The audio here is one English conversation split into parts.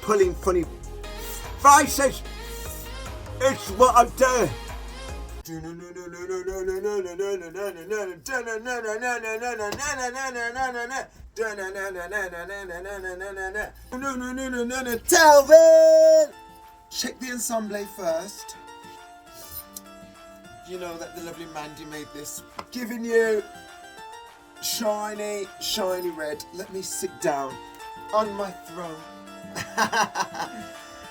pulling funny faces. It's what I do. Talvin! Check the ensemble first. You know that the lovely Mandy made this. Giving you shiny red. Let me sit down on my throne.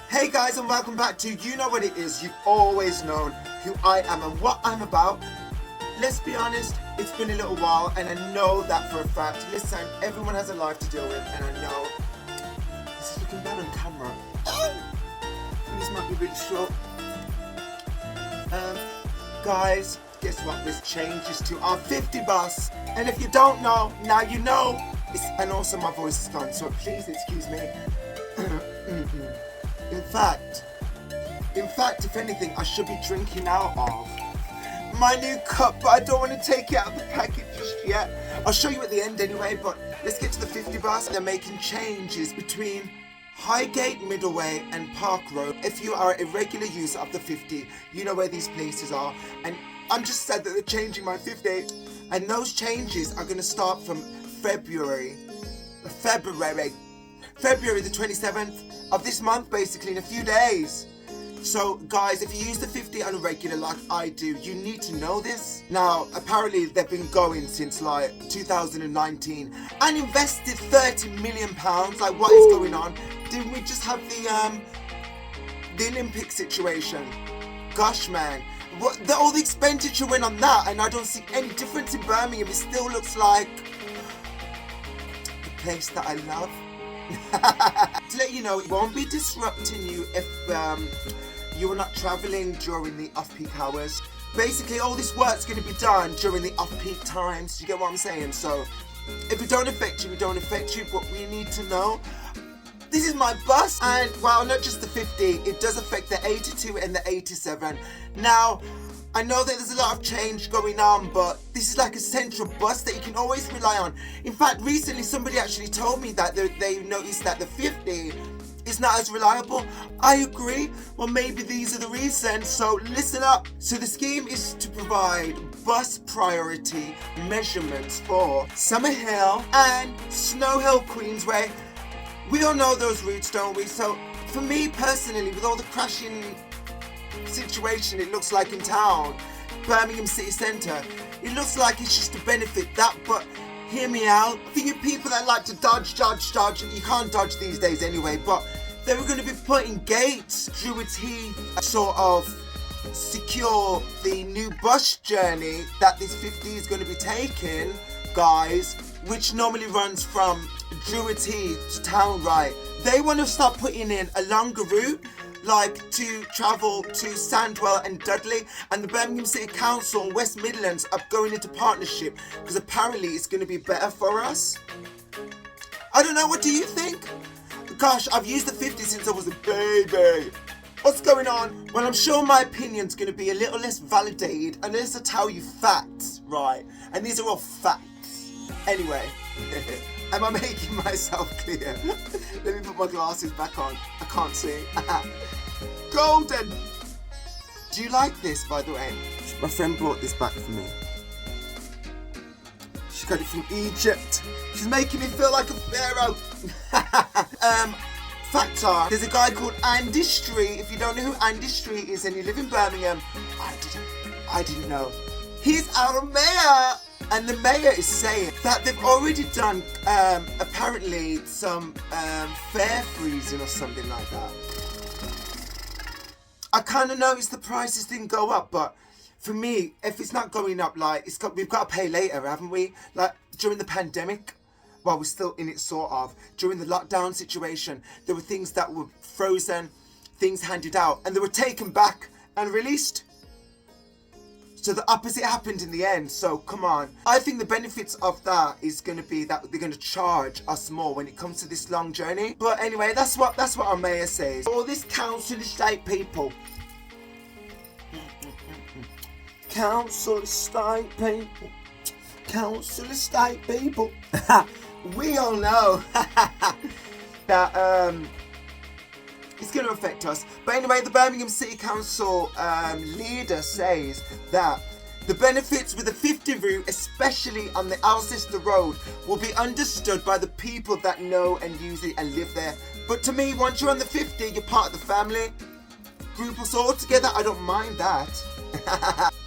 Hey guys, and welcome back to You Know What It Is. You've always known who I am and what I'm about. Let's be honest, it's been a little while and I know that for a fact. Listen, everyone has a life to deal with and I know this is looking bad on camera. This might be a bit short. Guys, guess what? There's changes to our 50 bus. And if you don't know, now you know. And also my voice is gone, so please excuse me. In fact, if anything, I should be drinking out of my new cup, but I don't want to take it out of the packet just yet. I'll show you at the end anyway, but let's get to the 50 bus. They're making changes between Highgate, Middleway and Park Road. If you are a regular user of the 50, you know where these places are. And I'm just sad that they're changing my 50. And those changes are going to start from February the 27th of this month, basically in a few days. So guys, if you use the 50 on a regular like I do, you need to know this. Now, apparently they've been going since like 2019 and invested £30 million. Like, what is going on? Didn't we just have the Olympic situation? Gosh, man. All the expenditure went on that and I don't see any difference in Birmingham. It still looks like the place that I love. To let you know, it won't be disrupting you if you are not travelling during the off-peak hours. Basically, all this work's going to be done during the off-peak times. You get what I'm saying? So, if it don't affect you, it don't affect you. But we need to know. This is my bus, and well, not just the 50. It does affect the 82 and the 87. Now, I know that there's a lot of change going on, but this is like a central bus that you can always rely on. In fact, recently somebody actually told me that they noticed that the 50 is not as reliable. I agree. Well, maybe these are the reasons, so listen up. So the scheme is to provide bus priority measurements for Summer Hill and Snow Hill Queensway. We all know those routes, don't we? So for me personally, with all the crashing situation it looks like in town, Birmingham city centre, it looks like it's just to benefit that, but hear me out. For you people that like to dodge, you can't dodge these days anyway, but they were going to be putting gates through its heath, sort of secure the new bus journey that this 50 is going to be taking, guys, which normally runs from Druids Heath to Town Right. They want to start putting in a longer route, like to travel to Sandwell and Dudley, and the Birmingham City Council and West Midlands are going into partnership because apparently it's going to be better for us. I don't know, what do you think? Gosh, I've used the 50 since I was a baby. What's going on? Well, I'm sure my opinion's going to be a little less validated unless I tell you facts, right? And these are all facts. Anyway, am I making myself clear? Let me put my glasses back on. I can't see. Golden! Do you like this, by the way? My friend brought this back for me. She got it from Egypt. She's making me feel like a pharaoh. Facts are, there's a guy called Andy Street. If you don't know who Andy Street is and you live in Birmingham, I didn't know. He's our mayor. And the mayor is saying that they've already done, apparently, some fare freezing or something like that. I kind of noticed the prices didn't go up, but for me, if it's not going up, like, we've got to pay later, haven't we? Like, during the pandemic, well, we're still in it, sort of. During the lockdown situation, there were things that were frozen, things handed out, and they were taken back and released. So the opposite happened in the end, so come on. I think the benefits of that is going to be that they're going to charge us more when it comes to this long journey. But anyway, that's what our mayor says. All this council estate people. Council estate people. Council estate people. We all know that it's going to affect us. But anyway, the Birmingham City Council leader says that the benefits with the 50 route, especially on the Alcester Road, will be understood by the people that know and use it and live there. But to me, once you're on the 50, you're part of the family. Group us all together, I don't mind that.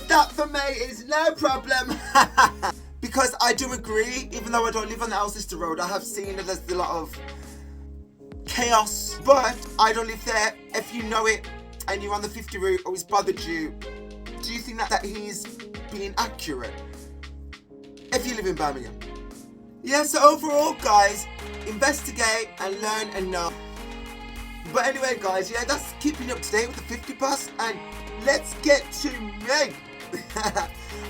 That for me is no problem. Because I do agree, even though I don't live on the Alcester Road, I have seen that there's a lot of chaos. But I don't live there. If you know it and you're on the 50 route or he's bothered you, do you think that he's being accurate? If you live in Birmingham. Yeah, so overall, guys, investigate and learn and know. But anyway, guys, yeah, that's keeping up to date with the 50 bus. And let's get to me.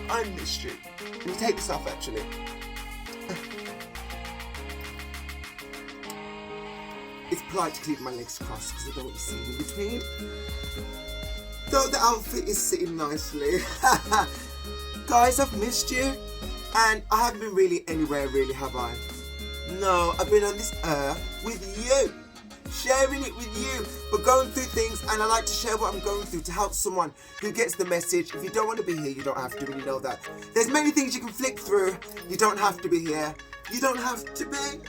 I missed you. Let me take this off, actually. It's polite to keep my legs crossed because I don't want you seeing in between. Though the outfit is sitting nicely. Guys, I've missed you. And I haven't been really anywhere, really, have I? No, I've been on this earth with you. Sharing it with you, but going through things, and I like to share what I'm going through to help someone who gets the message. If you don't want to be here, you don't have to, and you know that. There's many things you can flick through. You don't have to be here. You don't have to be.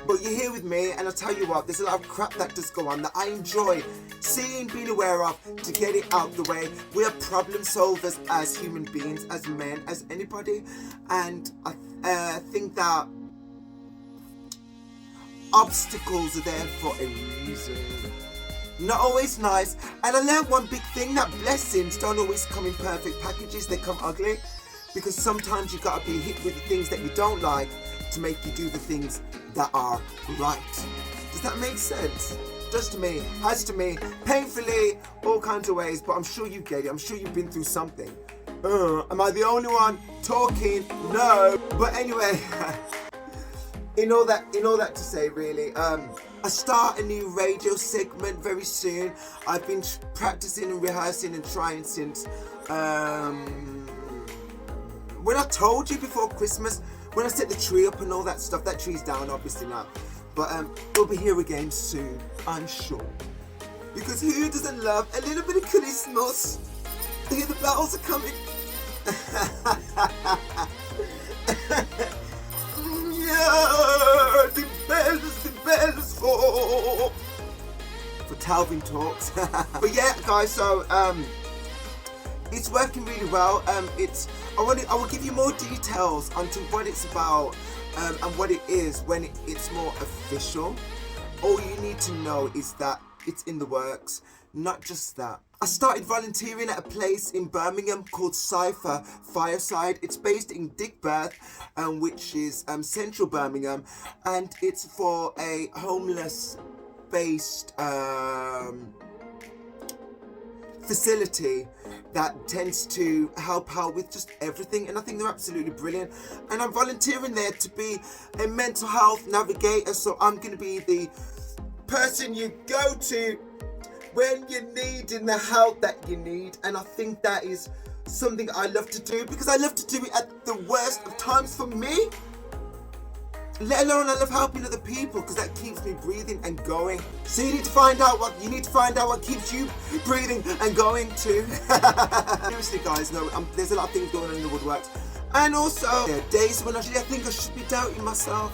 But you're here with me, and I'll tell you what, there's a lot of crap that does go on that I enjoy seeing, being aware of, to get it out the way. We are problem solvers as human beings, as men, as anybody, and I think that obstacles are there for a reason. Not always nice. And I learned one big thing, that blessings don't always come in perfect packages, they come ugly. Because sometimes you gotta be hit with the things that you don't like to make you do the things that are right. Does that make sense? Does to me, has to me, painfully, all kinds of ways, but I'm sure you get it. I'm sure you've been through something. Am I the only one talking? No. But anyway, in all that to say, really, I start a new radio segment very soon. I've been practicing and rehearsing and trying since when I told you before Christmas, when I set the tree up and all that stuff. That tree's down obviously now, but we'll be here again soon, I'm sure. Because who doesn't love a little bit of Christmas? Hear the bells are coming. Yeah, the bells for Talvin Talks. But yeah, guys, so it's working really well. I will give you more details onto what it's about and what it is when it's more official. All you need to know is that it's in the works. Not just that. I started volunteering at a place in Birmingham called Cypher Fireside. It's based in Digbeth, which is central Birmingham, and it's for a homeless-based facility that tends to help out with just everything, and I think they're absolutely brilliant. And I'm volunteering there to be a mental health navigator, so I'm going to be the person you go to when you're needing the help that you need. And I think that is something I love to do, because I love to do it at the worst of times for me, let alone I love helping other people, because that keeps me breathing and going. So you need to find out what keeps you breathing and going too. Seriously, guys, no, there's a lot of things going on in the woodworks, and also there are days when I think I should be doubting myself,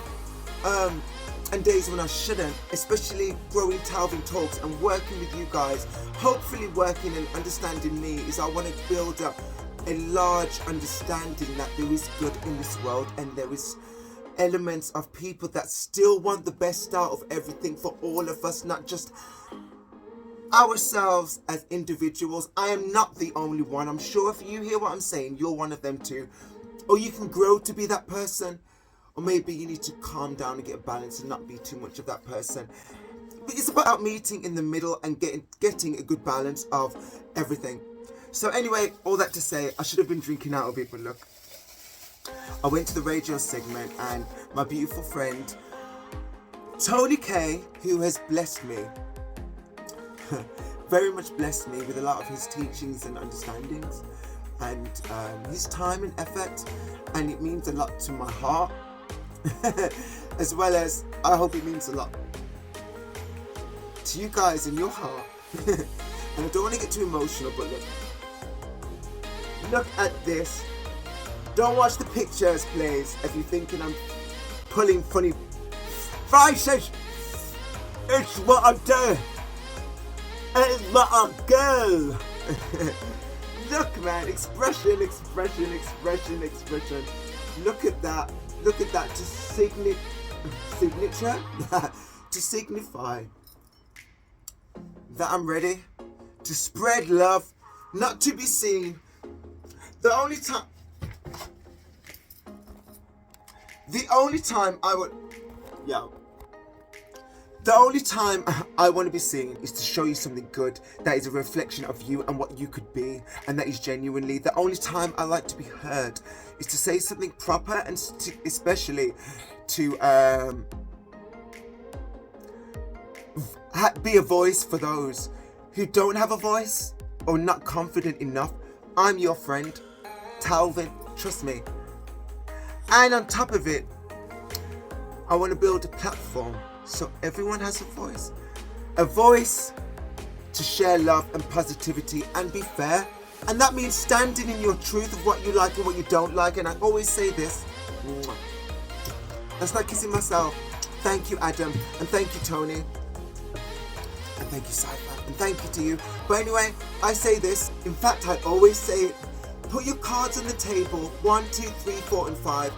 and days when I shouldn't, especially growing Talvin Talks and working with you guys. Hopefully working and understanding me is I want to build up a large understanding that there is good in this world, and there is elements of people that still want the best out of everything for all of us, not just ourselves as individuals. I am not the only one. I'm sure if you hear what I'm saying, you're one of them too. Or you can grow to be that person. Or maybe you need to calm down and get a balance and not be too much of that person. But it's about meeting in the middle and getting a good balance of everything. So anyway, all that to say, I should have been drinking out of it, but look. I went to the radio segment, and my beautiful friend Tony K, who has blessed me, very much blessed me with a lot of his teachings and understandings, and his time and effort, and it means a lot to my heart, as well as I hope it means a lot to you guys in your heart, and I don't want to get too emotional, but look at this. Don't watch the pictures, please, if you're thinking I'm pulling funny faces. It's what I do. It's what I go. Look, man, expression. Look at that. Signature to signify that I'm ready to spread love, not to be seen. The only time I want to be seen is to show you something good that is a reflection of you and what you could be, and that is genuinely. The only time I like to be heard is to say something proper, and especially to be a voice for those who don't have a voice or not confident enough. I'm your friend, Talvin, trust me. And on top of it, I want to build a platform so everyone has a voice to share love and positivity and be fair. And that means standing in your truth of what you like and what you don't like. And I always say this, that's like kissing myself. Thank you, Adam, and thank you, Tony, and thank you, Cypher, and thank you to you. But anyway, I say this, in fact I always say it, put your cards on the table, 1, 2, 3, 4 and 5.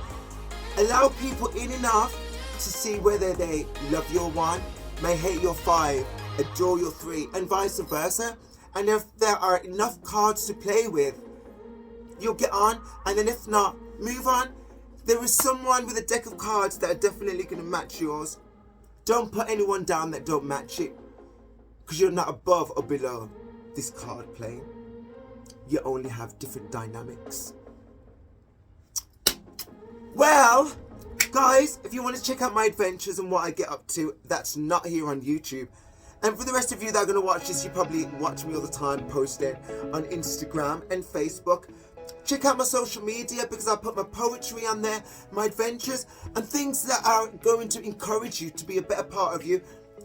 Allow people in enough to see whether they love your 1, may hate your 5, adore your 3, and vice versa. And if there are enough cards to play with, you'll get on, and then if not, move on. There is someone with a deck of cards that are definitely going to match yours. Don't put anyone down that don't match it, because you're not above or below this card playing. You only have different dynamics. Well, guys, if you want to check out my adventures and what I get up to, that's not here on YouTube. And for the rest of you that are going to watch this, you probably watch me all the time posting on Instagram and Facebook. Check out my social media, because I put my poetry on there, my adventures, and things that are going to encourage you to be a better part of you.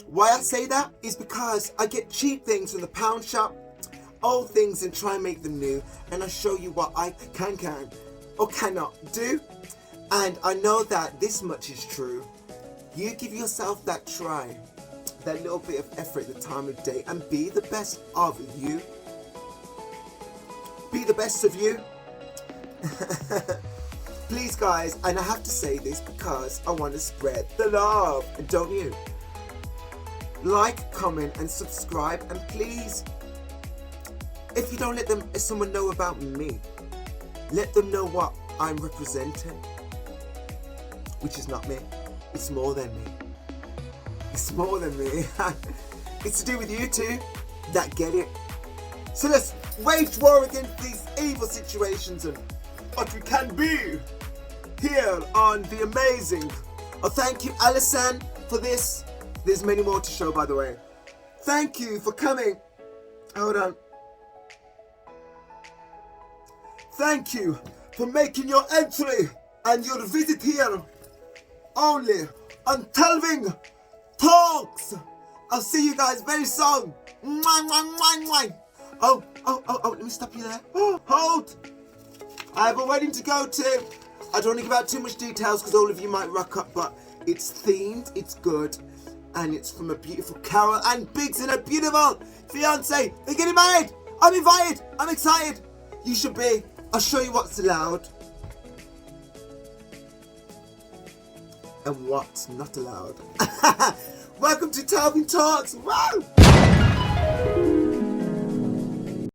Why I say that is because I get cheap things from the pound shop, old things, and try and make them new. And I show you what I can or cannot do. And I know that this much is true. You give yourself that try, that little bit of effort at the time of day, and be the best of you. Be the best of you. Please, guys, and I have to say this because I want to spread the love, and don't you? Like, comment and subscribe, and please, if you don't let someone know about me, let them know what I'm representing, which is not me. It's more than me. It's more than me. It's to do with you two that get it. So let's wage war against these evil situations and what we can be here on the amazing. Oh, thank you, Alison, for this. There's many more to show, by the way. Thank you for coming. Hold on. Thank you for making your entry and your visit here only on Talvin Talks. I'll see you guys very soon. Oh, let me stop you there. Oh, hold. I have a wedding to go to. I don't want to give out too much details because all of you might rock up, but it's themed, it's good, and it's from a beautiful Carol and Biggs and a beautiful fiance. They're getting married. I'm invited. I'm excited. You should be. I'll show you what's allowed and what's not allowed. Welcome to Talvin Talks. Wow.